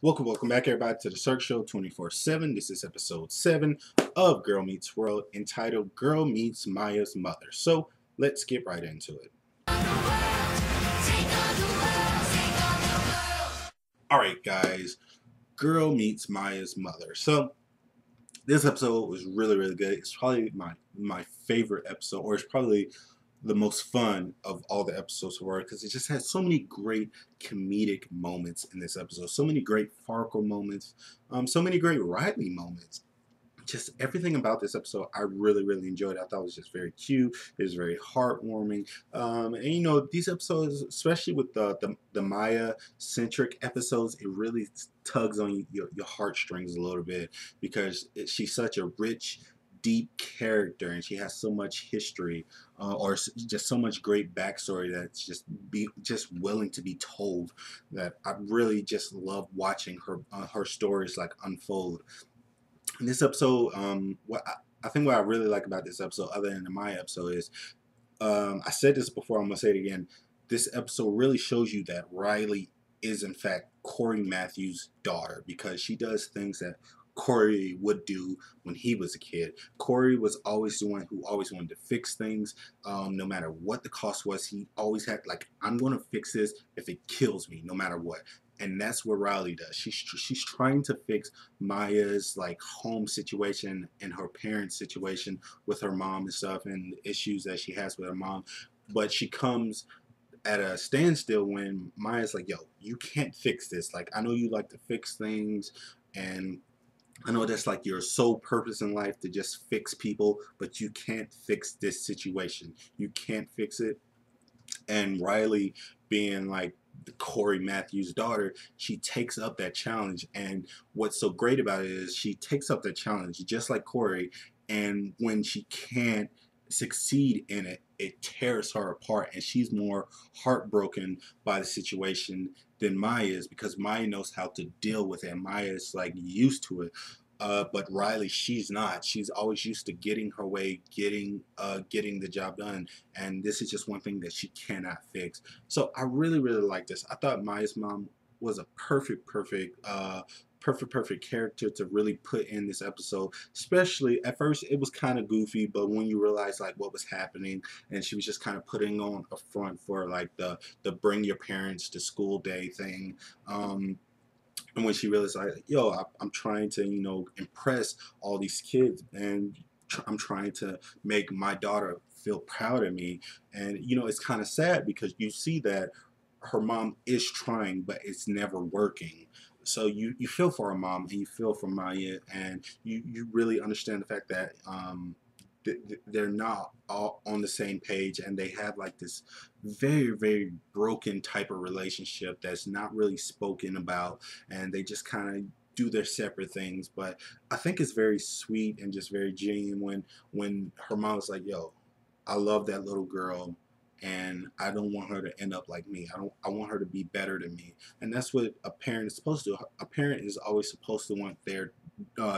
Welcome back, everybody, to the Cirque Show 24/7. This is episode 7 of Girl Meets World, entitled Girl Meets Maya's Mother. So let's get right into it. Alright, guys, Girl Meets Maya's Mother. So this episode was really good. It's probably my favorite episode, or it's probably the most fun of all the episodes were, because it just had so many great comedic moments in this episode, so many great Farkle moments, so many great Riley moments. Just everything about this episode I really enjoyed. I thought it was just very cute. It was very heartwarming. And you know, these episodes, especially with the Maya centric episodes, it really tugs on your heartstrings a little bit, because she's such a rich, deep character, and she has so much history, or just so much great backstory that's just willing to be told, that I really just love watching her stories like unfold. In this episode, I think what I really like about this episode, other than the Maya episode, is I said this before, I'm gonna say it again. This episode really shows you that Riley is in fact Corey Matthews' daughter, because she does things that Corey would do when he was a kid. Corey was always the one who always wanted to fix things, no matter what the cost was. He always had, like, I'm gonna fix this if it kills me, no matter what. And that's what Riley does. She's trying to fix Maya's like home situation and her parents' situation with her mom and stuff, and the issues that she has with her mom. But she comes at a standstill when Maya's like, yo, you can't fix this. Like, I know you like to fix things, and I know that's like your sole purpose in life, to just fix people, but you can't fix this situation. You can't fix it. And Riley, being like the Corey Matthews' daughter, she takes up that challenge. And what's so great about it is she takes up the challenge just like Corey, and when she can't succeed in it, it tears her apart, and she's more heartbroken by the situation than Maya is, because Maya knows how to deal with it, and Maya is like used to it. But Riley, she's not. She's always used to getting her way, getting the job done, and this is just one thing that she cannot fix. So I really like this. I thought Maya's mom was a perfect character to really put in this episode. Especially at first, it was kind of goofy, but when you realize like what was happening, and she was just kind of putting on a front for like the bring your parents to school day thing. And when she realized, like, yo, I'm trying to, you know, impress all these kids, and I'm trying to make my daughter feel proud of me. And, you know, it's kind of sad, because you see that her mom is trying, but it's never working. So you feel for her mom, and you feel for Maya, and you really understand the fact that they're not all on the same page, and they have like this very broken type of relationship that's not really spoken about, and they just kind of do their separate things. But I think it's very sweet and just very genuine when her mom was like, yo, I love that little girl, and I don't want her to end up like me. I want her to be better than me. And that's what a parent is supposed to do. A parent is always supposed to want their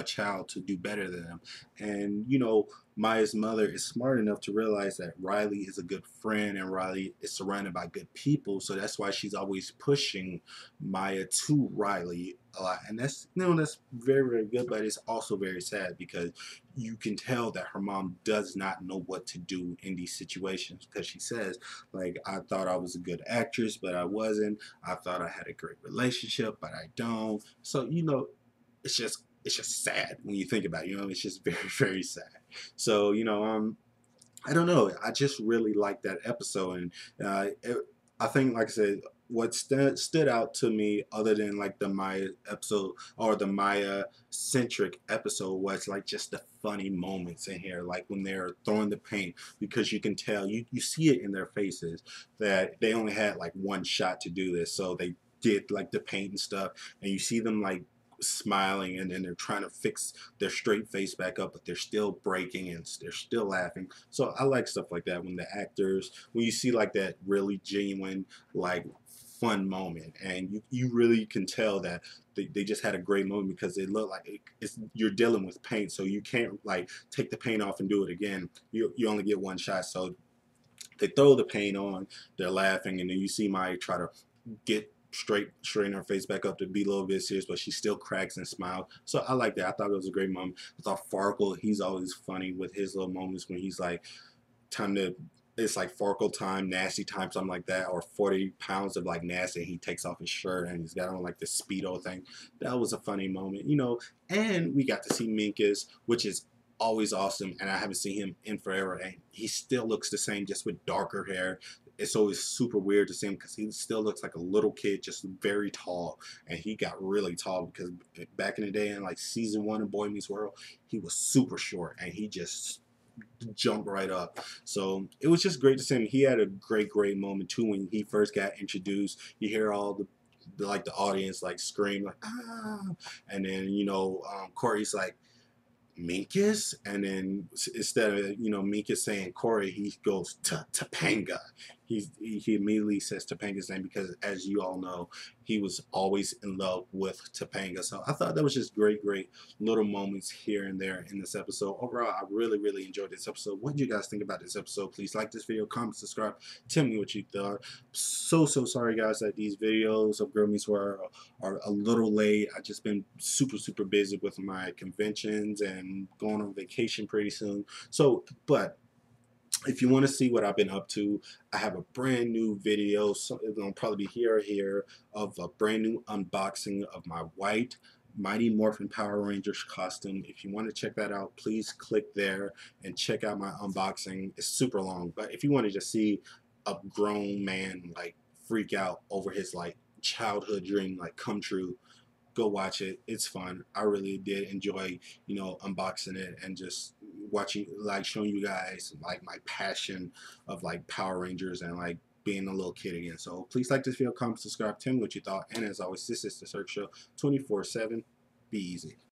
child to do better than them. And, you know, Maya's mother is smart enough to realize that Riley is a good friend, and Riley is surrounded by good people. So that's why she's always pushing Maya to Riley a lot. And that's, you know, that's very good, but it's also very sad, because you can tell that her mom does not know what to do in these situations, because she says, like, I thought I was a good actress, but I wasn't. I thought I had a great relationship, but I don't. So, you know, it's just sad when you think about it. You know, it's just very sad. So, you know, I don't know. I just really like that episode, and I think, like I said, what stood out to me, other than like the Maya episode or the Maya centric episode, was like just the funny moments in here, like when they're throwing the paint, because you can tell, you see it in their faces, that they only had like one shot to do this, so they did like the paint and stuff, and you see them like smiling, and then they're trying to fix their straight face back up, but they're still breaking and they're still laughing. So I like stuff like that, when the actors, when you see like that really genuine, like, fun moment, and you really can tell that they just had a great moment, because they look like it's, you're dealing with paint, so you can't like take the paint off and do it again. You only get one shot. So they throw the paint on, they're laughing, and then you see Maya try to get straighten her face back up to be a little bit serious, but she still cracks and smiles. So I like that. I thought it was a great moment. I thought Farkle, he's always funny with his little moments when he's like, time to, it's like Farkle time, nasty time, something like that, or 40 pounds of like nasty. He takes off his shirt and he's got on like the Speedo thing. That was a funny moment, you know. And we got to see Minkus, which is always awesome, and I haven't seen him in forever, and he still looks the same, just with darker hair. It's always super weird to see him because he still looks like a little kid, just very tall, and he got really tall because back in the day in like season 1 of Boy Meets World, he was super short and he just jump right up. So it was just great to see him. He had a great moment too when he first got introduced. You hear all the like the audience like scream like ah, and then you know Corey's like Minkus, and then instead of Minkus saying Corey, he goes to Topanga. He immediately says Topanga's name because, as you all know, he was always in love with Topanga. So I thought that was just great little moments here and there in this episode. Overall, I really enjoyed this episode. What do you guys think about this episode? Please like this video, comment, subscribe, tell me what you thought. So sorry guys that these videos of Girl Meets World are a little late. I've just been super busy with my conventions and going on vacation pretty soon. So, but if you want to see what I've been up to, I have a brand new video. So it's gonna probably be here of a brand new unboxing of my white Mighty Morphin Power Rangers costume. If you want to check that out, please click there and check out my unboxing. It's super long, but if you want to just see a grown man like freak out over his like childhood dream like come true, go watch it. It's fun. I really did enjoy, unboxing it and just watching, like showing you guys like my passion of like Power Rangers and like being a little kid again. So please like this video, comment, subscribe, tell me what you thought. And as always, this is the Cirque Show 24/7. Be easy.